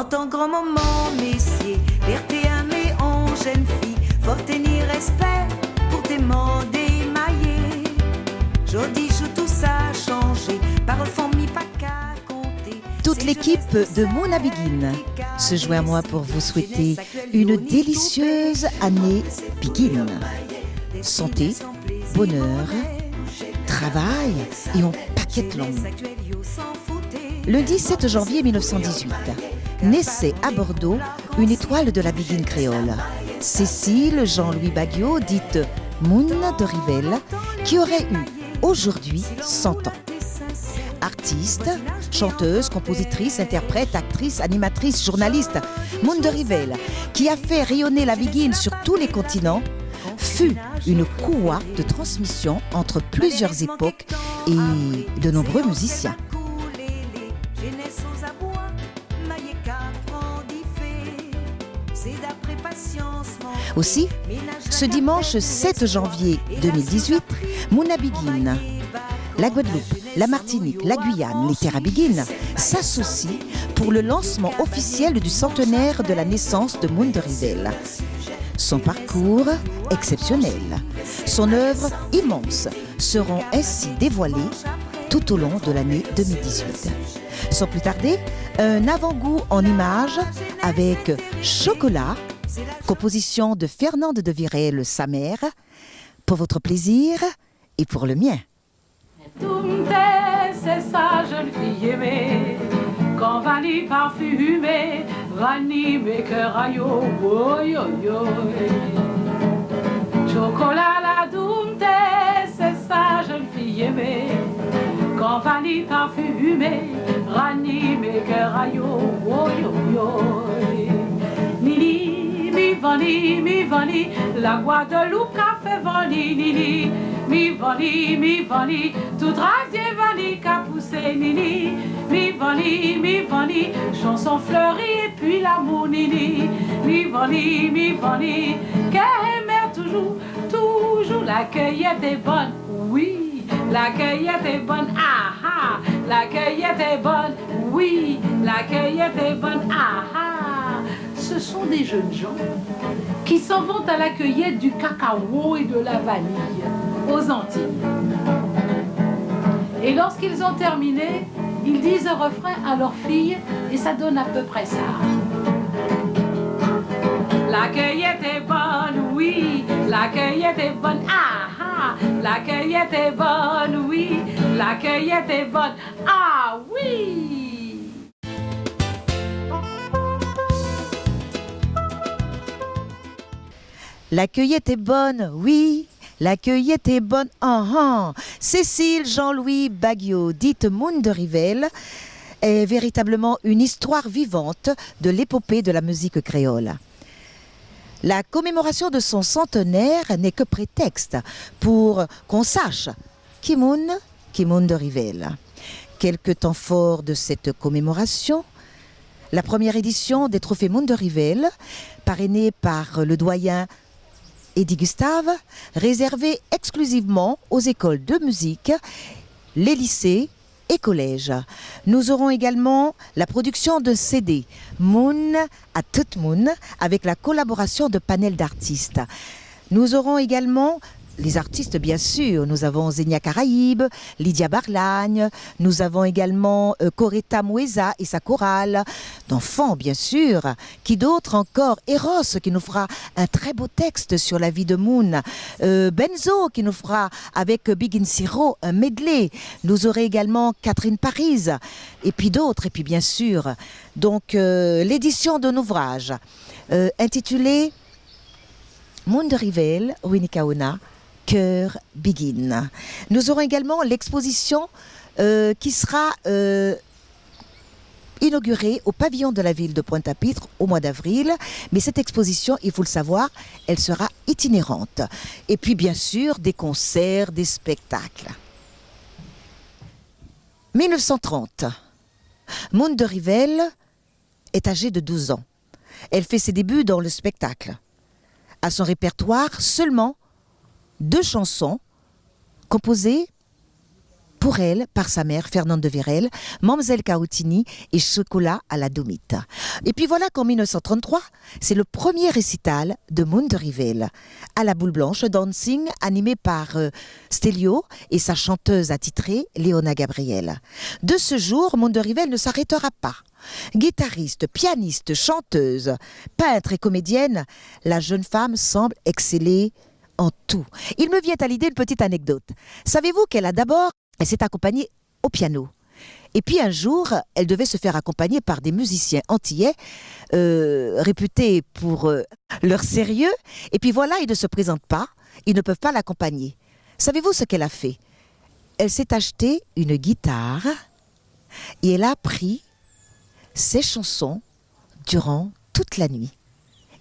en tant grand moment, messieurs, berté à mes 11 jeunes filles, fort tenir respect pour tes mots démaillés. Jodi, joue tout ça a changé, parole famille pas qu'à compter. Toute l'équipe de Mouna Begin se joint à moi pour vous souhaiter une délicieuse année Begin. Santé, bonheur, travail et en paquette longue. Lundi 7 janvier 1918, naissait à Bordeaux une étoile de la Begin créole, Cécile Jean-Louis Baguiot, dite Moune de Rivelle, qui aurait eu aujourd'hui 100 ans. Artiste, chanteuse, compositrice, interprète, actrice, animatrice, journaliste, Moune de Rivelle, qui a fait rayonner la Begin sur tous les continents, fut une courroie de transmission entre plusieurs époques et de nombreux musiciens. Aussi, ce dimanche 7 janvier 2018, Mouna Begin, la Guadeloupe, la Martinique, la Guyane, les Terres Begin s'associent pour le lancement officiel du centenaire de la naissance de Moune de Rivelle. Son parcours exceptionnel, son œuvre immense seront ainsi dévoilées tout au long de l'année 2018. Sans plus tarder, un avant-goût en images avec Chocolat, composition de Fernande de Virel, sa mère, pour votre plaisir et pour le mien. C'est sa jeune fille aimée, quand vanille parfumée, ranime cœur aïe, oi, oi, oi. Chocolat la doumte, c'est sa jeune fille aimée, quand vanille parfumée, ranime cœur aïe, oi, oi, oi. Nini, mi vani, la Guadeloupe qu'a fait vani, nini. Mi vani, tout rasier vani qu'a poussé nini. Mi vani, chanson fleurie et puis l'amour nini. Mi vani, qu'elle mère toujours, la cueillette est bonne, oui. La cueillette est bonne, ah ah. La cueillette est bonne, oui. La cueillette est bonne, ah ah. Ce sont des jeunes gens qui s'en vont à la cueillette du cacao et de la vanille aux Antilles. Et lorsqu'ils ont terminé, ils disent un refrain à leur fille et ça donne à peu près ça. La cueillette est bonne, oui. La cueillette est bonne, ah ah. La cueillette est bonne, oui. La cueillette est bonne, ah oui. La cueillette est bonne, oui. La cueillette est bonne, ah ah. Cécile Jean-Louis Baguiot, dite Moune de Rivelle, est véritablement une histoire vivante de l'épopée de la musique créole. La commémoration de son centenaire n'est que prétexte pour qu'on sache qui Moune de Rivelle. Quelques temps forts de cette commémoration, la première édition des Trophées Moune de Rivelle, parrainée par le doyen Eddie Gustave, réservé exclusivement aux écoles de musique, les lycées et collèges. Nous aurons également la production de CD Moune à toute Moune avec la collaboration de panels d'artistes. Nous aurons également les artistes, bien sûr. Nous avons Zenia Caraïbe, Lydia Barlagne, nous avons également Coretta Moueza et sa chorale, d'enfants, bien sûr. Qui d'autre encore? Eros, qui nous fera un très beau texte sur la vie de Moune. Benzo, qui nous fera avec Begin Siro un medley. Nous aurons également Catherine Paris, et puis d'autres, et puis bien sûr. Donc, l'édition d'un ouvrage intitulé Moune de Rivelle, Winikaona, Cœur Begin. Nous aurons également l'exposition qui sera inaugurée au pavillon de la ville de Pointe-à-Pitre au mois d'avril. Mais cette exposition, il faut le savoir, elle sera itinérante. Et puis bien sûr, des concerts, des spectacles. 1930. Moune de Rivelle est âgée de 12 ans. Elle fait ses débuts dans le spectacle. À son répertoire, seulement 2 chansons composées pour elle par sa mère Fernande de Vérel, Mamselle Carottini et Chocolat à la Domite. Et puis voilà qu'en 1933, c'est le premier récital de Moon de Rivelle à la Boule Blanche Dancing animé par Stelio et sa chanteuse attitrée Léona Gabriel. De ce jour, Moon de Rivelle ne s'arrêtera pas. Guitariste, pianiste, chanteuse, peintre et comédienne, la jeune femme semble exceller en tout. Il me vient à l'idée une petite anecdote. Savez-vous qu'elle s'est accompagnée au piano. Et puis un jour, elle devait se faire accompagner par des musiciens antillais, réputés pour leur sérieux. Et puis voilà, ils ne se présentent pas, ils ne peuvent pas l'accompagner. Savez-vous ce qu'elle a fait? Elle s'est acheté une guitare et elle a appris ses chansons durant toute la nuit.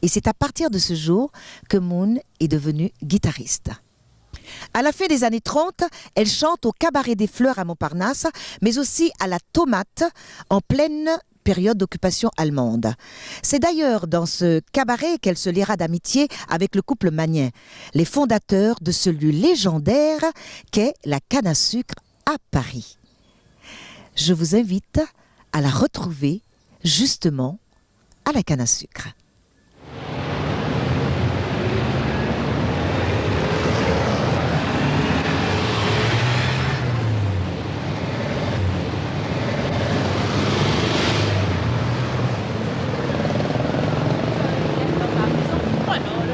Et c'est à partir de ce jour que Moon est devenue guitariste. À la fin des années 30, elle chante au Cabaret des Fleurs à Montparnasse, mais aussi à la Tomate en pleine période d'occupation allemande. C'est d'ailleurs dans ce cabaret qu'elle se liera d'amitié avec le couple Magnin, les fondateurs de ce lieu légendaire qu'est la canne à sucre à Paris. Je vous invite à la retrouver justement à la canne à sucre.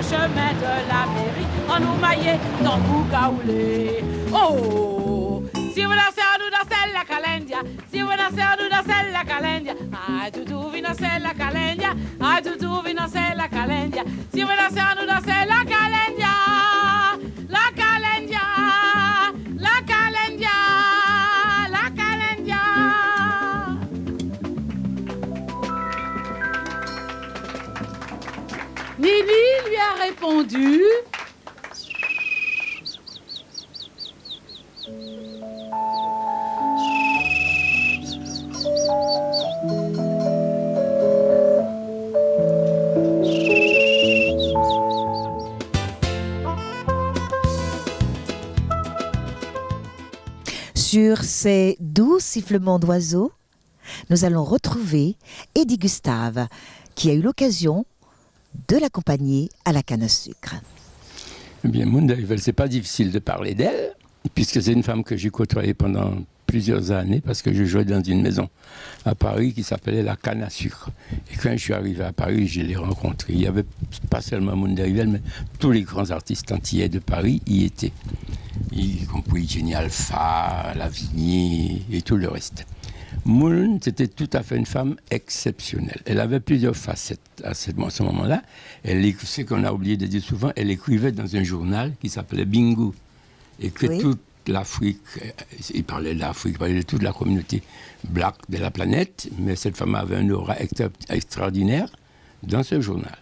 Chemin de la mairie, en nous maillait dans Bougaoulé. Oh, si vous dansez, nous dansez la calendia. Si vous dansez, nous dansez la calendia. Aïe, toutou, vi dansez la calendia. Aïe, toutou, vi dansez la calendia. Si vous dansez, nous dansez la calendia. La calendia. La calendia. La calendia. Nini lui a répondu. Sur ces doux sifflements d'oiseaux, nous allons retrouver Eddie Gustave, qui a eu l'occasion de l'accompagner à la canne à sucre. Eh bien, Moon de Rivelle, c'est pas difficile de parler d'elle, puisque c'est une femme que j'ai côtoyée pendant plusieurs années, parce que je jouais dans une maison à Paris qui s'appelait la canne à sucre. Et quand je suis arrivé à Paris, je l'ai rencontrée. Il n'y avait pas seulement Moon de Rivelle, mais tous les grands artistes antillais de Paris y étaient. Y compris Jenny Alpha, Lavigny et tout le reste. Moon, c'était tout à fait une femme exceptionnelle. Elle avait plusieurs facettes à ce moment-là. Ce qu'on a oublié de dire souvent, elle écrivait dans un journal qui s'appelait Bingo. Et que toute l'Afrique, il parlait de l'Afrique, il parlait de toute la communauté black de la planète, mais cette femme avait un aura extraordinaire dans ce journal.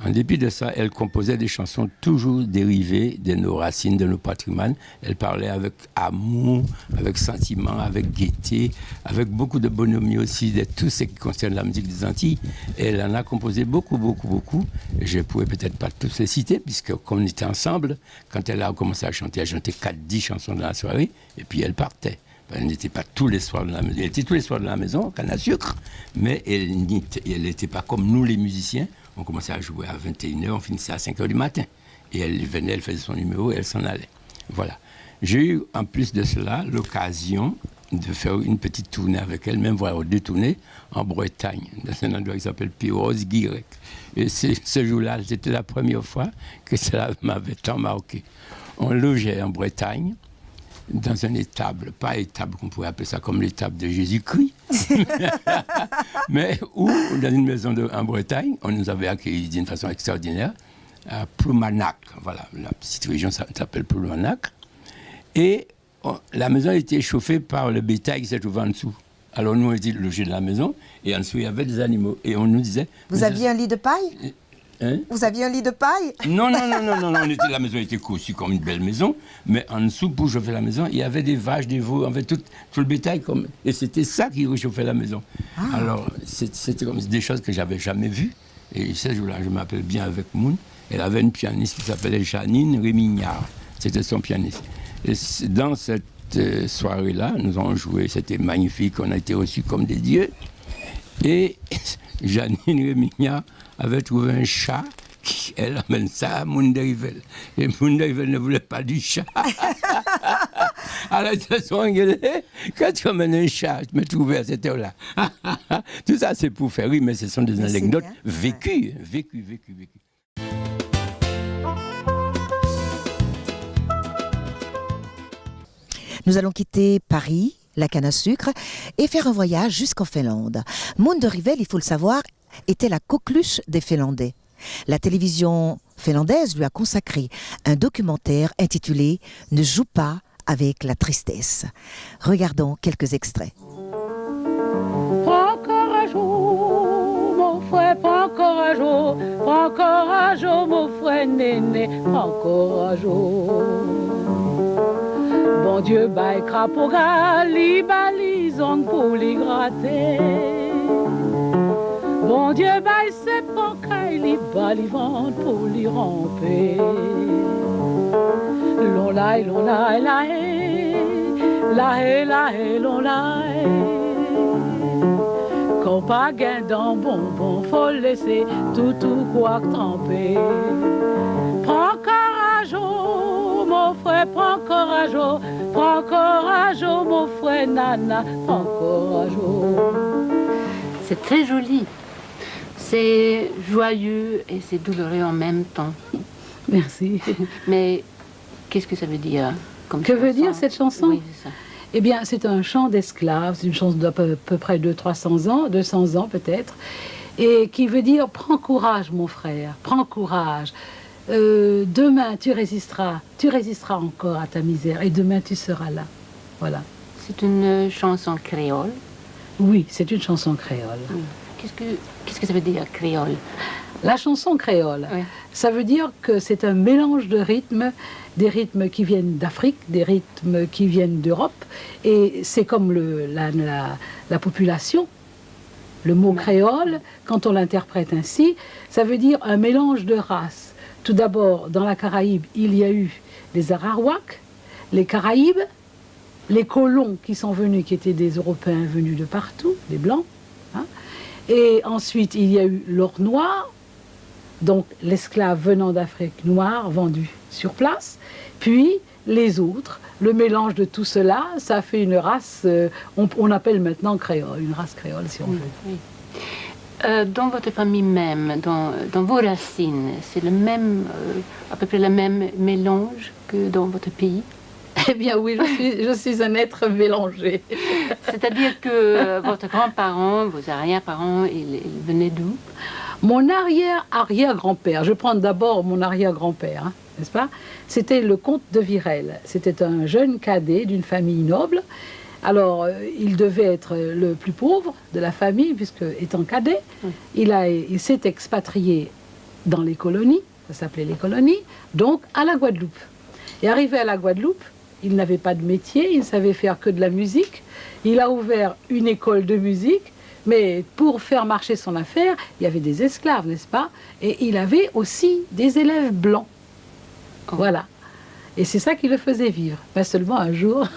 En dépit de ça, elle composait des chansons toujours dérivées de nos racines, de nos patrimoines. Elle parlait avec amour, avec sentiment, avec gaieté, avec beaucoup de bonhomie aussi de tout ce qui concerne la musique des Antilles. Et elle en a composé beaucoup, beaucoup, beaucoup. Je ne pourrais peut-être pas tous les citer, puisque comme on était ensemble, quand elle a commencé à chanter, elle chantait 4-10 chansons dans la soirée, et puis elle partait. Elle n'était pas tous les soirs de la maison. Elle était tous les soirs de la maison, canne à sucre, mais elle n'était pas comme nous les musiciens. On commençait à jouer à 21h, on finissait à 5h du matin. Et elle venait, elle faisait son numéro et elle s'en allait. Voilà. J'ai eu, en plus de cela, l'occasion de faire une petite tournée avec elle, même voire 2 tournées, en Bretagne, dans un endroit qui s'appelle Piros-Guirec. Et ce jour-là, c'était la première fois que cela m'avait tant marqué. On logeait en Bretagne, dans une étable, pas étable qu'on pourrait appeler ça comme l'étable de Jésus-Christ, mais où, dans une maison en Bretagne, on nous avait accueillis d'une façon extraordinaire, à Ploumanac, voilà, la petite région s'appelle Ploumanac, et la maison était chauffée par le bétail qui se trouvait en dessous. Alors nous, on était logés dans la maison, et en dessous, il y avait des animaux, et on nous disait... Vous aviez un lit de paille ? Hein? Vous aviez un lit de paille? Non, la maison était conçue comme une belle maison, mais en dessous, pour chauffer la maison, il y avait des vaches, des veaux, en fait, tout le bétail, et c'était ça qui réchauffait la maison. Ah. Alors, c'était comme des choses que je n'avais jamais vues, et ce jour-là, je m'appelle bien avec Moon. Elle avait une pianiste qui s'appelait Janine Rémignard, c'était son pianiste. Et dans cette cette soirée-là, nous avons joué, c'était magnifique, on a été reçus comme des dieux. Et Janine Rémigna avait trouvé un chat, elle amène ça à Mounderivel. Et Mounderivel ne voulait pas du chat. Alors ils se sont engueulés. Quand tu amènes un chat, je me trouvais à cette heure-là. Tout ça, c'est pour faire rire, mais ce sont des anecdotes vécues. Nous allons quitter Paris, la canne à sucre, et faire un voyage jusqu'en Finlande. Mounderivel, il faut le savoir, était la coqueluche des Finlandais. La télévision finlandaise lui a consacré un documentaire intitulé « Ne joue pas avec la tristesse ». Regardons quelques extraits. Prends courage, mon frère, prends courage, mon frère néné, prends courage. Bon Dieu, baille crapaud, li balisons pour les gratter. Bon Dieu, baille c'est pancaille, li balivant pour les ramper. L'on la, la hé, l'on la hé. Quand pas gain dans bonbon, faut laisser tout quoi tremper. Prends courage, mon frère, prends courage, mon frère nana, prends courage. C'est très joli, c'est joyeux et c'est douloureux en même temps. Merci. Mais qu'est-ce que ça veut dire comme Que veut dire cette chanson? Oui, c'est ça. Eh bien, c'est un chant d'esclaves, c'est une chanson d'à peu près 200-300 ans, 200 ans peut-être, et qui veut dire « Prends courage, mon frère, prends courage. Demain, tu résisteras encore à ta misère, et demain, tu seras là. » Voilà. C'est une chanson créole. Oui, c'est une chanson créole. Oui. Qu'est-ce que ça veut dire, créole? La chanson créole, Oui. ça veut dire que c'est un mélange de rythmes, des rythmes qui viennent d'Afrique, des rythmes qui viennent d'Europe, et c'est comme la population. Le mot créole, quand on l'interprète ainsi, ça veut dire un mélange de races. Tout d'abord, dans la Caraïbe, il y a eu les Arawaks, les Caraïbes, les colons qui sont venus, qui étaient des Européens venus de partout, des Blancs. Hein. Et ensuite, il y a eu l'or noir, donc l'esclave venant d'Afrique noire, vendu sur place. Puis les autres, le mélange de tout cela, ça fait une race, on appelle maintenant créole, une race créole si on veut. Oui. Dans votre famille même, dans vos racines, c'est le même, à peu près le même mélange que dans votre pays? Eh bien oui, je suis un être mélangé. C'est-à-dire que votre grand-parent, vos arrière-parents, ils venaient d'où? Mon arrière-arrière-grand-père, je prends d'abord mon arrière-grand-père, hein, n'est-ce pas? C'était le comte de Virel. C'était un jeune cadet d'une famille noble. Alors, il devait être le plus pauvre de la famille, puisque, étant cadet, il s'est expatrié dans les colonies, ça s'appelait les colonies, donc à la Guadeloupe. Et arrivé à la Guadeloupe, il n'avait pas de métier, il ne savait faire que de la musique. Il a ouvert une école de musique, mais pour faire marcher son affaire, il y avait des esclaves, n'est-ce pas? Et il avait aussi des élèves blancs. Voilà. Et c'est ça qui le faisait vivre. Pas seulement un jour,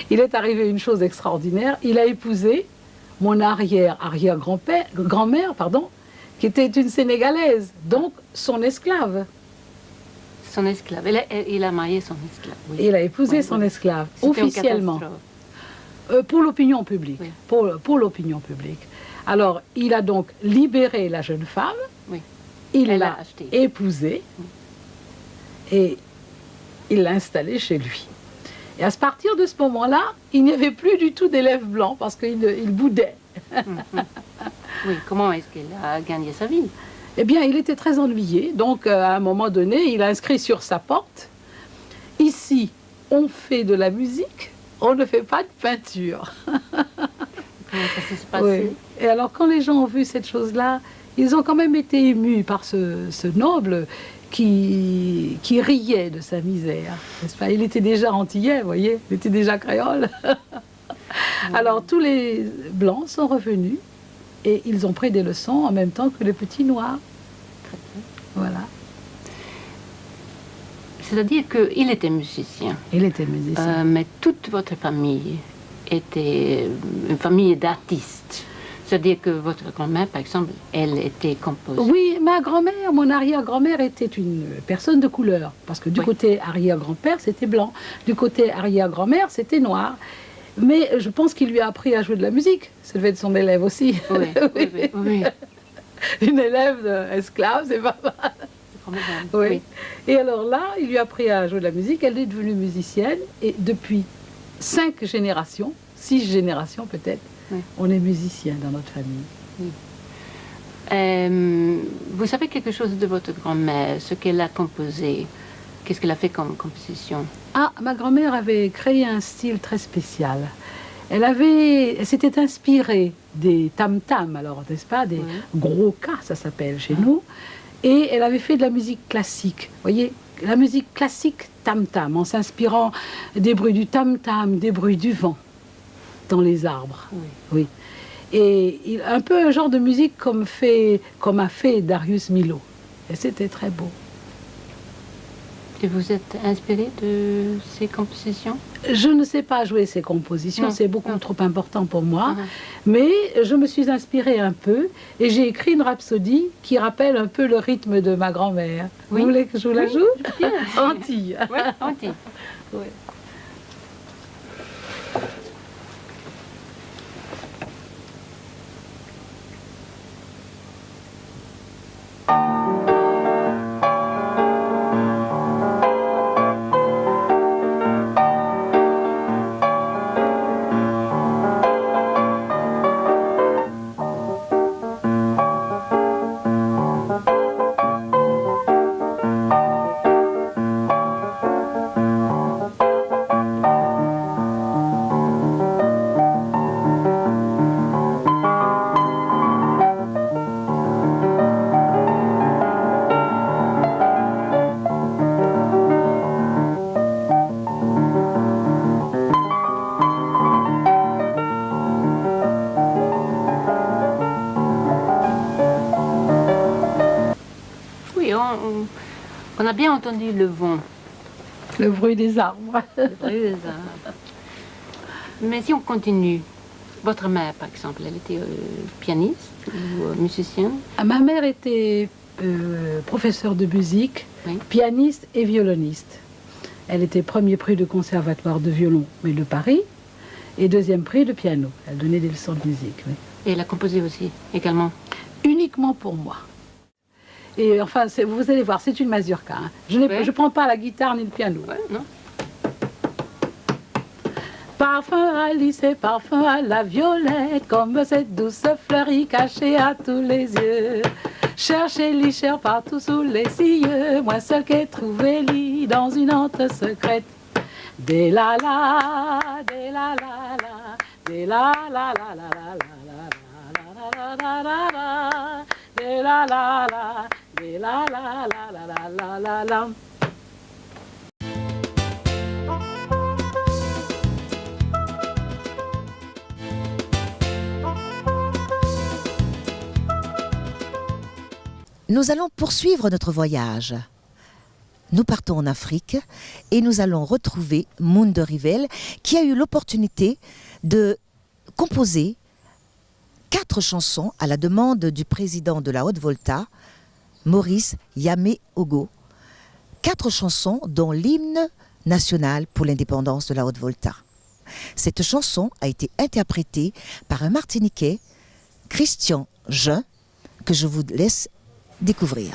il est arrivé une chose extraordinaire. Il a épousé mon grand-mère, qui était une Sénégalaise, donc son esclave. Son esclave. Il a marié son esclave. Oui. Il a épousé son esclave, officiellement. Pour l'opinion publique. Oui. Pour l'opinion publique. Alors, il a donc libéré la jeune femme. Oui. Il l'a épousée. Oui. Et il l'a installée chez lui. Et à partir de ce moment-là, il n'y avait plus du tout d'élèves blancs parce qu'il boudait. Oui, comment est-ce qu'il a gagné sa vie? Eh bien, il était très ennuyé. Donc, à un moment donné, il a inscrit sur sa porte « Ici, on fait de la musique, on ne fait pas de peinture. » Comment ça s'est passé? Oui. Et alors, quand les gens ont vu cette chose-là, ils ont quand même été émus par ce noble qui riait de sa misère, n'est-ce pas? Il était déjà antillais, vous voyez, il était déjà créole. Alors, tous les Blancs sont revenus et ils ont pris des leçons en même temps que les petits Noirs. Voilà. C'est-à-dire qu'il était musicien. Il était musicien. Mais toute votre famille était une famille d'artistes. C'est-à-dire que votre grand-mère, par exemple, elle était composée. Oui, ma grand-mère, mon arrière-grand-mère était une personne de couleur. Parce que du côté arrière-grand-père, c'était blanc. Du côté arrière-grand-mère, c'était noir. Mais je pense qu'il lui a appris à jouer de la musique. Ça devait être son élève aussi. Oui, oui, oui, oui. Une élève esclave, c'est pas mal. Oui. Oui. Et alors là, il lui a appris à jouer de la musique. Elle est devenue musicienne. Et depuis 5 générations, 6 générations peut-être, oui. On est musicien dans notre famille. Oui. Vous savez quelque chose de votre grand-mère, ce qu'elle a composé? Qu'est-ce qu'elle a fait comme composition? Ah, ma grand-mère avait créé un style très spécial. Elle s'était inspirée des tam-tams, alors, n'est-ce pas, des gros cas, ça s'appelle chez nous. Et elle avait fait de la musique classique. Vous voyez, la musique classique tam-tam, en s'inspirant des bruits du tam-tam, des bruits du vent dans les arbres. Oui. Et un peu un genre de musique comme a fait Darius Milhaud. Et c'était très beau. Et vous êtes inspiré de ces compositions? Je ne sais pas jouer ces compositions, c'est beaucoup trop important pour moi. Mais je me suis inspirée un peu et j'ai écrit une rhapsodie qui rappelle un peu le rythme de ma grand-mère. Oui. Vous voulez que je vous la joue? Bien. Antille. Oui, Antille. Oui. On a bien entendu le vent. Le bruit des arbres. Le bruit des arbres. Mais si on continue, votre mère, par exemple, elle était pianiste ou musicienne? Ma mère était professeure de musique, pianiste et violoniste. Elle était premier prix de conservatoire de violon, mais de Paris, et deuxième prix de piano. Elle donnait des leçons de musique. Oui. Et elle a composé aussi, également? Uniquement pour moi. Et enfin, vous allez voir, c'est une mazurka. Hein. Je ne prends pas la guitare ni le piano. Ouais, non. Parfum à lys et parfum à la violette, comme cette douce fleurie cachée à tous les yeux. Cherchez lichère partout sous les cieux, moi seul qu'ai trouvé lit dans une hante secrète. Des la la, des la la la, des la la la la la la la la la la la, des la la la, des la la la la la la la. Nous allons poursuivre notre voyage. Nous partons en Afrique et nous allons retrouver Moon de Rivelle qui a eu l'opportunité de composer 4 chansons à la demande du président de la Haute-Volta, Maurice Yaméogo. 4 chansons dont l'hymne national pour l'indépendance de la Haute-Volta. Cette chanson a été interprétée par un Martiniquais, Christian Jeun, que je vous laisse découvrir.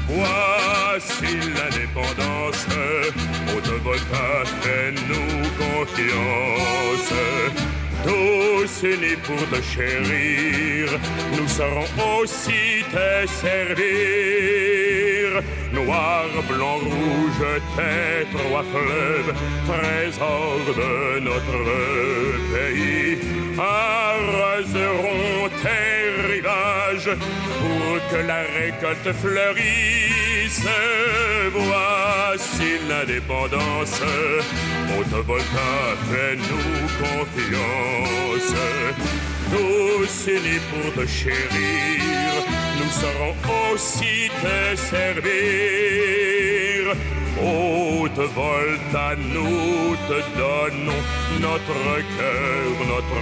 Voici l'indépendance, Haute-Volta, fais-nous confiance. Tous unis pour te chérir, nous saurons aussi te servir. Noir, blanc, rouge, tes 3 fleuves, trésors de notre pays, arroseront tes rivages pour que la récolte fleurisse. Voici l'indépendance, Haute-Volta, fais-nous confiance. Tous unis pour te chérir, nous saurons aussi te servir. Haute-Volta, nous te donnons notre cœur, notre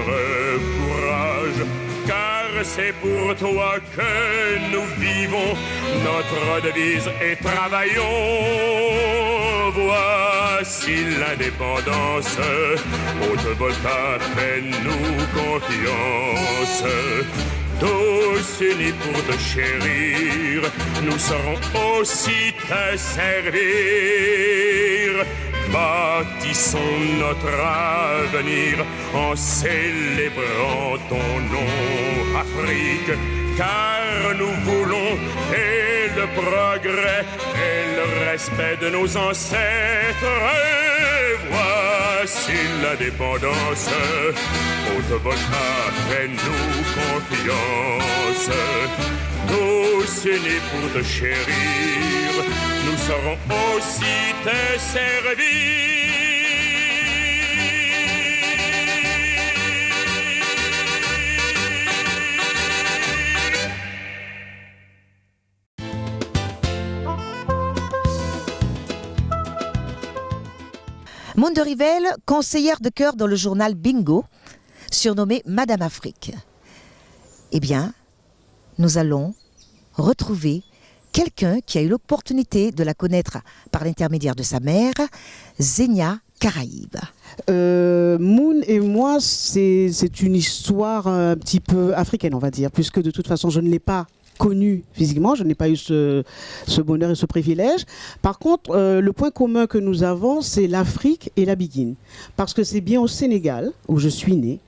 courage, car c'est pour toi que nous vivons, notre devise et travaillons. Voici l'indépendance, Haute-Volta, fais-nous confiance. Tous unis pour te chérir, nous saurons aussi te servir. Bâtissons notre avenir en célébrant ton nom, Afrique, car nous voulons et le progrès et le respect de nos ancêtres. Voici l'indépendance, Haute-Volta, fais-nous confiance. Tous unis pour te chérir, nous saurons aussi te servir. Moon de Rivel, conseillère de chœur dans le journal Bingo, surnommée Madame Afrique. Eh bien, nous allons retrouver quelqu'un qui a eu l'opportunité de la connaître par l'intermédiaire de sa mère, Zenia Caraïbe. Moon et moi, c'est une histoire un petit peu africaine, on va dire, puisque de toute façon, je ne l'ai pas connue physiquement, je n'ai pas eu ce bonheur et ce privilège. Par contre, le point commun que nous avons, c'est l'Afrique et la Biguine. Parce que c'est bien au Sénégal, où je suis née,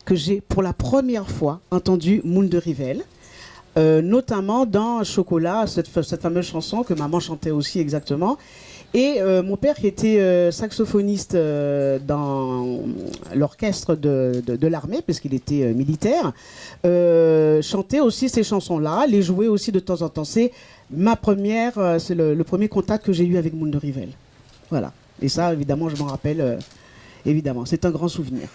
que j'ai pour la première fois entendu Moon de Rivel. Notamment dans Chocolat, cette fameuse chanson que maman chantait aussi exactement. Et mon père, qui était saxophoniste dans l'orchestre de l'armée, puisqu'il était militaire, chantait aussi ces chansons-là, les jouait aussi de temps en temps. C'est ma première, c'est le premier contact que j'ai eu avec Moon de Rivel. Voilà. Et ça, évidemment, je m'en rappelle. Évidemment, c'est un grand souvenir.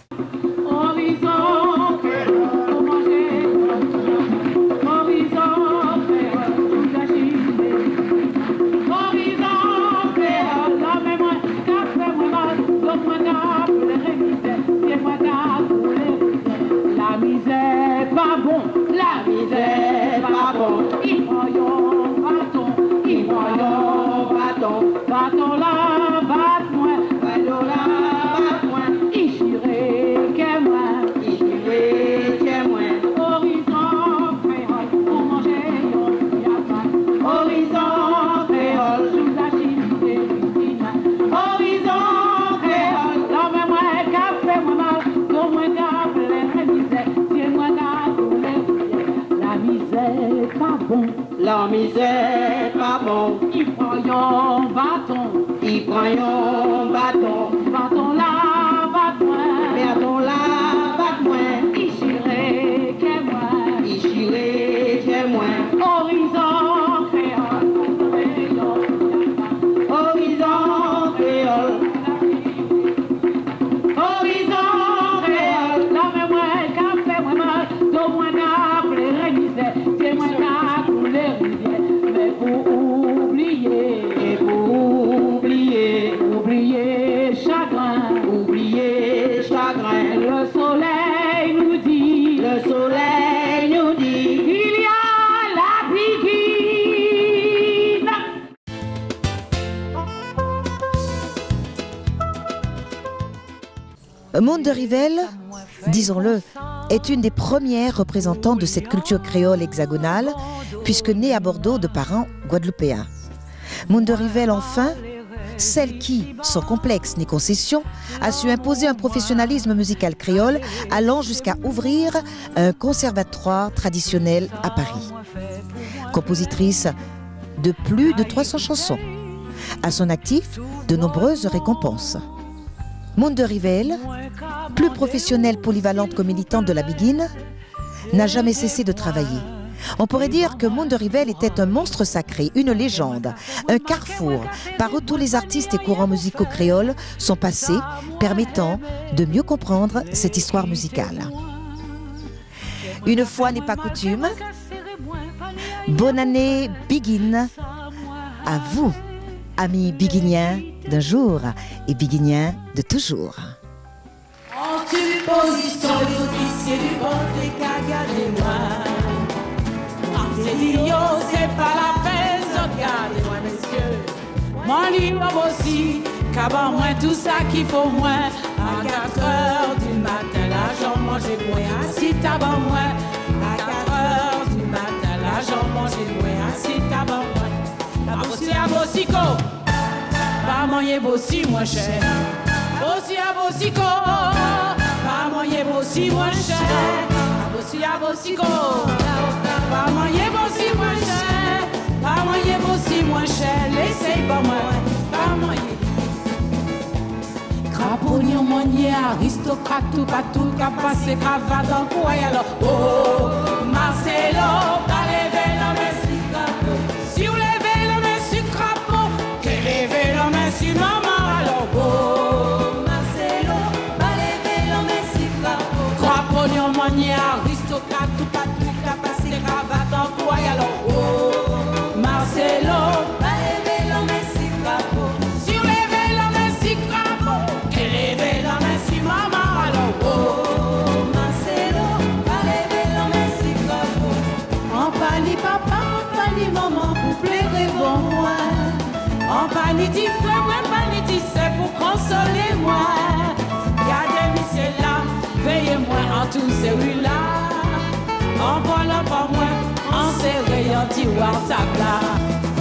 La misère pas bon, la misère pas bon. Il prend yon bâton, il prend yon bâton. Bâton là, bat-moi, bâton là, bat-moi. Il chiré qu'est moi, il chiré qu'est moi. Horizon créole, pour manger yon yapa. Horizon créole, sous la chine des Christina. Horizon créole, l'homme moi café moi mal, comme moi café les misères. La misère pas bon. Il prend yon bâton. Il prend yon bâton. Bâton là, bat-moi. Bâton là, bat-moi. Il chiré qu'est moi. Il chiré qu'est moi. Horizon créole. Horizon créole. Horizon créole. La mémoire qu'a fait moi mal. Donc moi n'a plus révisé. C'est moi n'a mais pour oublier, et pour oublier chagrin, le soleil nous dit, il y a la Biguine. Moon de Rivel, disons-le, est une des premières représentantes de cette culture créole hexagonale, puisque née à Bordeaux de parents guadeloupéens. Moon de Rivel, enfin, celle qui, sans complexe ni concession, a su imposer un professionnalisme musical créole allant jusqu'à ouvrir un conservatoire traditionnel à Paris. Compositrice de plus de 300 chansons. À son actif, de nombreuses récompenses. Moon de Rivel, plus professionnelle, polyvalente que militante de la Biguine, n'a jamais cessé de travailler, On pourrait dire que Monde de Rivelle était un monstre sacré, une légende, un carrefour par où tous les artistes et courants musicaux créoles sont passés, permettant de mieux comprendre cette histoire musicale. Une fois n'est pas coutume, bonne année Biguine à vous, amis biguiniens d'un jour et biguiniens de toujours. En position, les officiers du bord des regardez-moi. C'est pas la peine, regardez-moi, messieurs. Mon livre aussi, qu'avant moi, tout ça qu'il faut moins. À 4 heures du matin, l'argent manger moins. Assis avant moi. À 4 heures du matin, l'argent manger moins. Assis avant moi. À Bossico, pas moyen Bossi moins cher. Bossi à Bossico, pas moyen Bossi moins cher. Bossi à Bossico, pas moyen Bossi moins cher. Pas moyen Bossi moins cher. Laissez pas moi, pas moyen. Crapognon, monnier, aristocrate, tout partout, qu'a passé cravate en quoi alors. Oh, Marcelo, pas lever l'homme si crapaud. Si vous levez l'homme si crapaud, que levez l'homme si maman alors. Oh, Marcelo, pas lever l'homme si crapaud. Crapognon, monnier, aristocrate, tout partout, qu'a passé cravate en quoi alors. Oh, Marcelo, pas lever l'homme si crapaud. Si vous levez l'homme si crapaud, que levez l'homme si maman alors. Oh, Marcelo, pas lever l'homme si crapaud. En pali papa, en pali maman, pour pleurer pour moi. En pali dit frère, moi pali dit c'est pour consoler moi. Gardez-moi c'est là, veillez-moi en tous ces rues-là. En parlant pas moi, en serré, en tiroir tabla.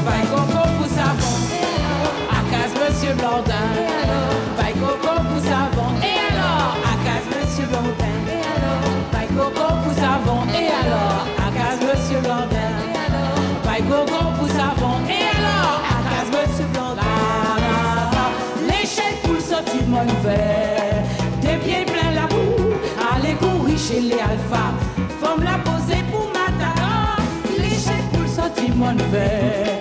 Bye coco pour savon, à case monsieur Blondin. Bye coco pour savon, et alors, à case monsieur Blondin. Bye coco pour savon, et alors, à case monsieur Blondin. Bye coco pour savon, et alors, à case monsieur Blondin. L'échelle pour le sortir mon verre, des pieds pleins la boue, allez courir chez les alphas. Femme la poser pour Matador, l'échec pour sortir mon verre.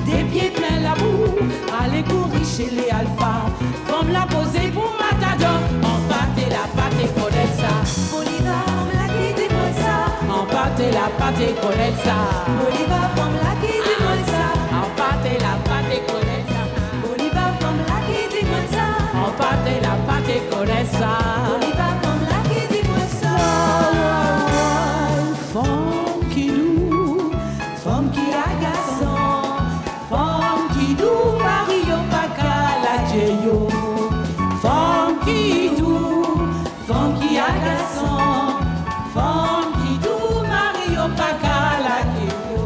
Des pieds pleins la boue, allez courir chez les alphas. Femme la poser pour Matador, en pâte la pâte et connaître ça. Bolivar, la qui démonte ça. En pâte la pâte et connaître ça. Bolivar, femme la qui démonte ça. En pâte la pâte et connaître ça. Bolivar, femme la qui démonte ça. En pâte la pâte et connaître ça. Bolivar, femme la qui démonte ça. Femme qui doux, femme qui agaçant, femme qui doux, Mario Pacala Djeyo. Femme qui doux, femme qui agaçant, femme qui doux, Mario Pacala Djeyo.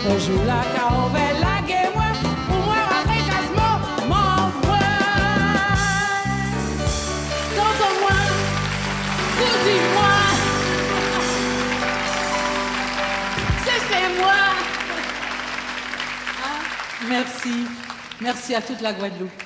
Ce jour-là, quand on va laguer moi, pour moi, rentrer quasiment, m'envoie. Tonton-moi, dis-moi, c'est moi. Ah, merci. Merci à toute la Guadeloupe.